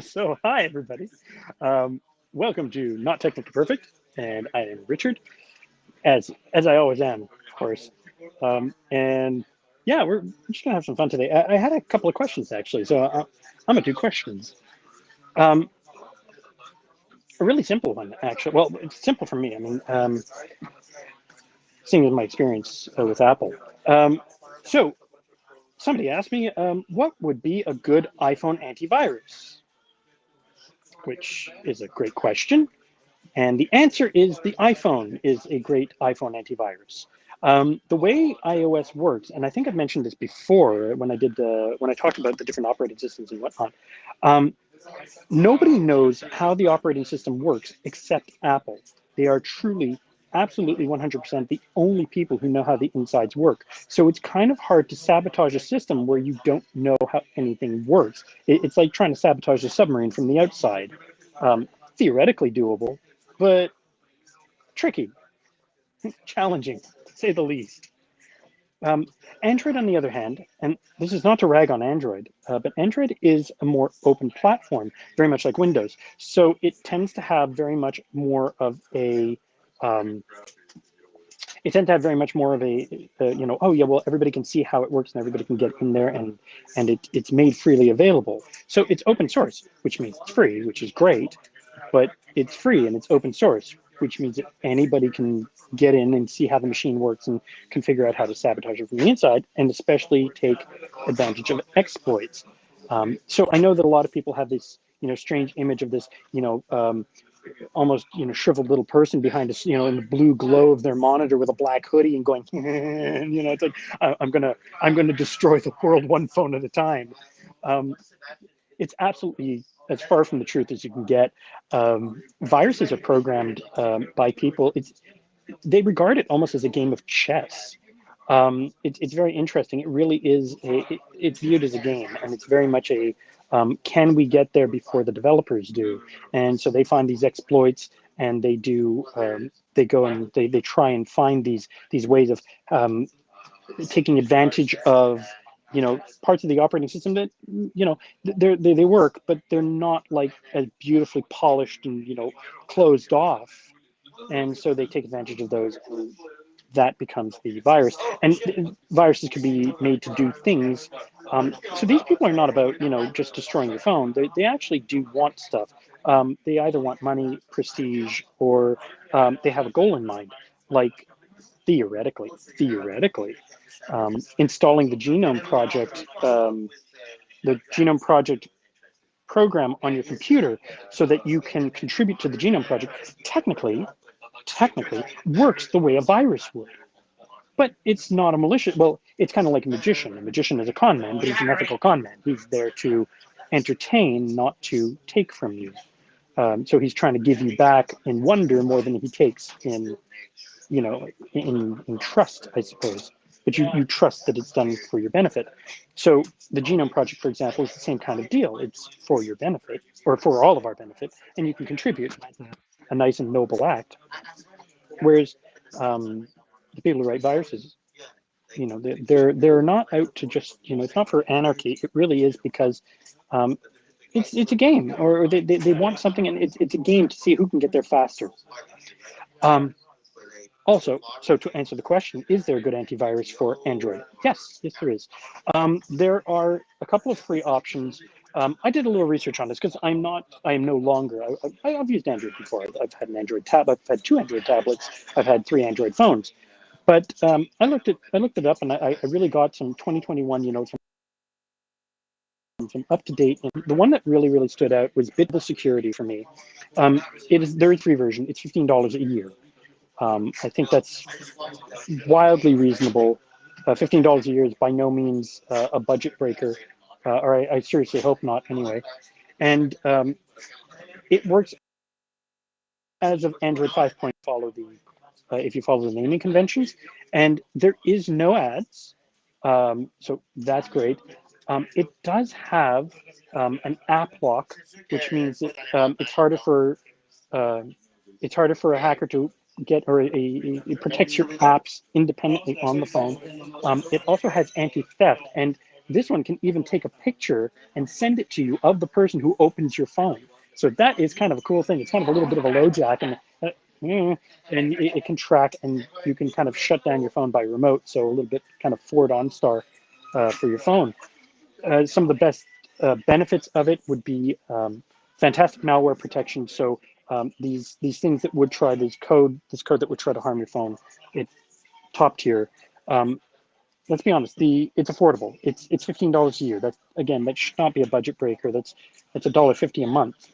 So, hi everybody. Um, Welcome to Not Technically Perfect, and I am Richard, as I always am, of course. And yeah, we're just gonna have some fun today. I had a couple of questions actually, so I'm gonna do questions. Um, a really simple one, actually. Well, it's simple for me. I mean, seeing as my experience with Apple. Um, so, somebody asked me, what would be a good iPhone antivirus? Which is a great question. And the answer is the iPhone is a great iPhone antivirus. The way iOS works, and I think I've mentioned this before when I talked about the different operating systems and whatnot. Um, Nobody knows how the operating system works except Apple. They are truly, absolutely 100% the only people who know how the insides work. So it's kind of hard to sabotage a system where you don't know how anything works. It's like trying to sabotage a submarine from the outside. Theoretically doable, but tricky, challenging, to say the least. Um, Android, on the other hand, and this is not to rag on Android, but Android is a more open platform, very much like Windows. So it tends to have very much more of a um, it tends to have very much more of oh yeah, well, everybody can see how it works and everybody can get in there, and it's made freely available. So it's open source, which means it's free, which is great, but it's free and it's open source, which means that anybody can get in and see how the machine works and can figure out how to sabotage it from the inside, and especially take advantage of exploits. So I know that a lot of people have this, strange image of this, almost shriveled little person behind us, in the blue glow of their monitor with a black hoodie and going, it's like I'm gonna destroy the world one phone at a time. Um, it's absolutely as far from the truth as you can get. Viruses are programmed by people. They regard it almost as a game of chess. It's very interesting. It really is. It's viewed as a game, and it's very much a can we get there before the developers do? And so they find these exploits, and they do. They go and they try and find these ways of taking advantage of parts of the operating system that they work, but they're not like as beautifully polished and closed off, and so they take advantage of those, and that becomes the virus. And viruses can be made to do things. So these people are not about just destroying your phone. They actually do want stuff. They either want money, prestige, or they have a goal in mind. Like theoretically, installing the Genome Project program on your computer so that you can contribute to the Genome Project. Technically, works the way a virus would. But it's not a malicious. Well, it's kind of like a magician. A magician is a con man, but he's an ethical con man. He's there to entertain, not to take from you. So he's trying to give you back in wonder more than he takes in trust, I suppose. But you trust that it's done for your benefit. So the Genome Project, for example, is the same kind of deal. It's for your benefit, or for all of our benefit, and you can contribute. A nice and noble act. Whereas the people who write viruses, they're not out to just, it's not for anarchy. It really is because um, it's a game, or they want something, and it's a game to see who can get there faster. Um, Also, so to answer the question, is there a good antivirus for Android? Yes, there is. There are a couple of free options. I did a little research on this because I am no longer, I've used Android before. I've had an Android tab, I've had two Android tablets, I've had three Android phones. But I looked it up, and I really got some 2021, some up to date. And the one that really stood out was Bitable Security for me. There is a free version. It's $15 a year. I think that's wildly reasonable. $15 a year is by no means a budget breaker, or I seriously hope not anyway. And it works as of Android 5.0. If you follow the naming conventions, and there is no ads, so that's great. It does have an app lock, which means that uh, it's harder for a hacker to get, or it protects your apps independently on the phone. It also has anti-theft, and this one can even take a picture and send it to you of the person who opens your phone. So that is kind of a cool thing. It's kind of a little bit of a LoJack, and it can track, and you can kind of shut down your phone by remote. So a little bit kind of Ford OnStar for your phone. Some of the best benefits of it would be fantastic malware protection. So these things that would try this code that would try to harm your phone, it's top tier. Let's be honest, it's affordable. It's $15 a year. That, again, that should not be a budget breaker. That's $1.50 a month.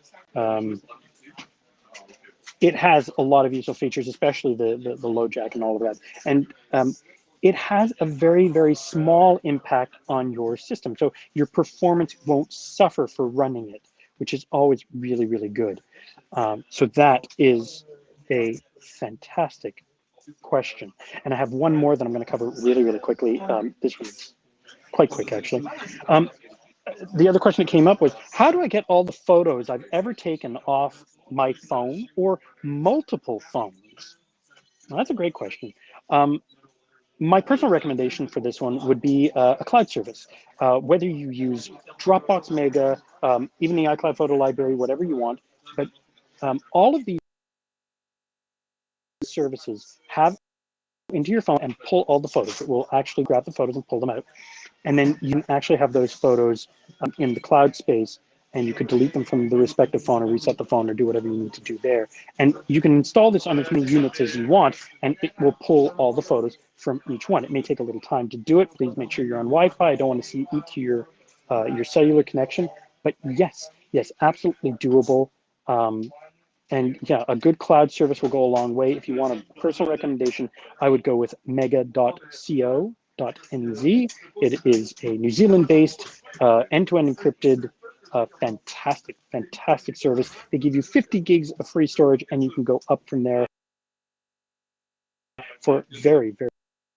It has a lot of useful features, especially the LoJack and all of that. And it has a very, very small impact on your system. So your performance won't suffer for running it, which is always really, really good. So that is a fantastic question. And I have one more that I'm going to cover really, really quickly. This one's quite quick, actually. The other question that came up was, how do I get all the photos I've ever taken off my phone or multiple phones? Well, that's a great question. My personal recommendation for this one would be a cloud service. Whether you use Dropbox Mega, even the iCloud Photo Library, whatever you want, but all of these services have into your phone and pull all the photos. It will actually grab the photos and pull them out. And then you can actually have those photos in the cloud space, and you could delete them from the respective phone or reset the phone or do whatever you need to do there. And you can install this on as many units as you want, and it will pull all the photos from each one. It may take a little time to do it. Please make sure you're on Wi-Fi. I don't want to see eat to your cellular connection. But yes, absolutely doable. And yeah, a good cloud service will go a long way. If you want a personal recommendation, I would go with mega.co.nz. It is a New Zealand-based, end-to-end encrypted, fantastic service. They give you 50 gigs of free storage, and you can go up from there for very, very.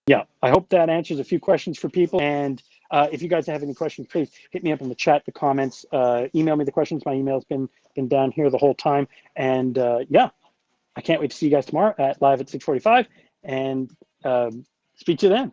Yeah, I hope that answers a few questions for people. And if you guys have any questions, please hit me up in the chat, the comments, email me the questions. My email's been down here the whole time. And yeah, I can't wait to see you guys tomorrow at live at 6:45, and speak to you then.